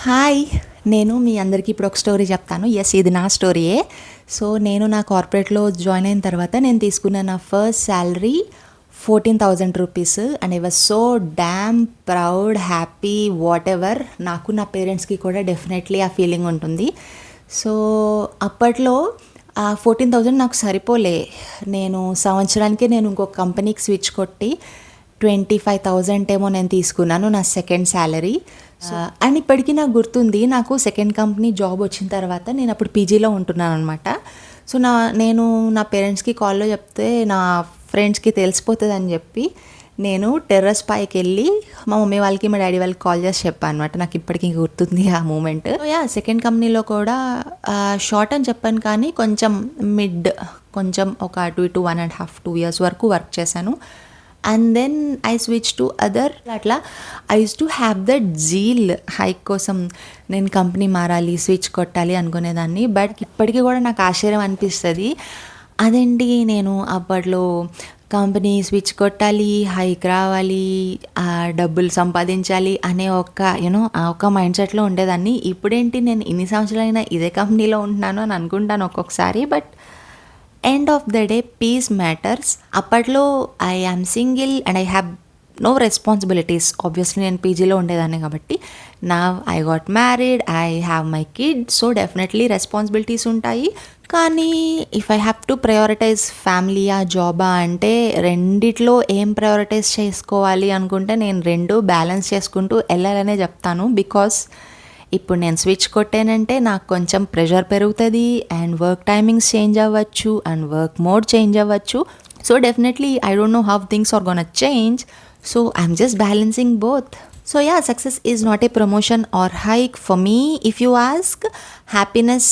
Hi! నేను మీ అందరికీ ఇప్పుడు ఒక స్టోరీ చెప్తాను. యెస్, ఇది నా స్టోరీయే. సో, నేను నా కార్పొరేట్‌లో జాయిన్ అయిన తర్వాత నేను తీసుకున్న నా first salary 14,000 rupees and I was so damn proud, happy, whatever. నాకు నా పేరెంట్స్‌కి కూడా డెఫినెట్లీ ఆ ఫీలింగ్ ఉంటుంది. సో, అప్పట్లో ఆ 14,000 నాకు సరిపోలే. నేను సంవత్సరానికి ఇంకొక కంపెనీకి స్విచ్ కొట్టి 25,000 ఏమో నేను తీసుకున్నాను నా సెకండ్ సాలరీ. అండ్ ఇప్పటికీ నాకు గుర్తుంది. నాకు సెకండ్ కంపెనీ జాబ్ వచ్చిన తర్వాత నేను అప్పుడు పీజీలో ఉంటున్నాను అనమాట. సో, నేను నా పేరెంట్స్కి కాల్లో చెప్తే నా ఫ్రెండ్స్కి తెలిసిపోతుందని చెప్పి నేను టెర్రస్ పైకి వెళ్ళి మా మమ్మీ వాళ్ళకి మా డాడీ వాళ్ళకి కాల్ చేసి చెప్పాను అనమాట. నాకు ఇప్పటికీ గుర్తుంది ఆ మూమెంట్. సెకండ్ కంపెనీలో కూడా షార్ట్ అని చెప్పాను, కానీ కొంచెం కొంచెం ఒక అటు ఇటు 1.5-2 years వరకు వర్క్ చేశాను. And then I switch to other. అట్లా I use to have that zeal hike కోసం నేను కంపెనీ మారాలి, స్విచ్ కొట్టాలి అనుకునేదాన్ని. బట్ ఇప్పటికీ కూడా నాకు ఆశ్చర్యం అనిపిస్తుంది. అదేంటి, నేను అప్పట్లో కంపెనీ స్విచ్ కొట్టాలి, హైక్ రావాలి, డబ్బులు సంపాదించాలి అనే ఒక మైండ్ సెట్లో ఉండేదాన్ని. ఇప్పుడేంటి, నేను ఇన్ని సంవత్సరాలైనా ఇదే కంపెనీలో ఉంటున్నాను అని అనుకుంటాను ఒక్కొక్కసారి. But end of the day peace matters. అప్పట్లో I am single and I have no responsibilities. Obviously నేను పీజీలో ఉండేదాన్ని కాబట్టి. నా I got married, I have my kid. So definitely responsibilities ఉంటాయి. కానీ if I have to prioritise ఫ్యామిలీయా జాబా అంటే రెండిట్లో ఏం ప్రయారిటైజ్ చేసుకోవాలి అనుకుంటే నేను రెండు బ్యాలెన్స్ చేసుకుంటూ వెళ్ళాలనే చెప్తాను. బికాస్ ఇప్పుడు నేను స్విచ్ కొట్టానంటే నాకు కొంచెం ప్రెషర్ పెరుగుతుంది అండ్ వర్క్ టైమింగ్స్ చేంజ్ అవ్వచ్చు అండ్ వర్క్ మోడ్ చేంజ్ అవ్వచ్చు. So definitely I don't know how things are gonna change. So I'm just balancing both. So yeah, success is not a promotion or hike for me. If you ask, happiness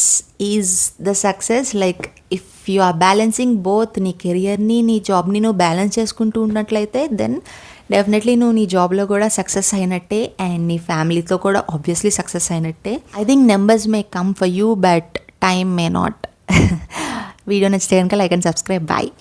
is the success. Like if you are balancing both నీ కెరియర్ని నీ జాబ్ని నువ్వు balance చేసుకుంటూ ఉన్నట్లయితే then definitely నువ్వు నీ జాబ్లో కూడా సక్సెస్ అయినట్టే అండ్ నీ ఫ్యామిలీతో కూడా ఆబ్వియస్లీ సక్సెస్ అయినట్టే. I think numbers may come for you but time may not. Video నచ్చితే కనుక లైక్ అండ్ సబ్స్క్రైబ్. బాయ్.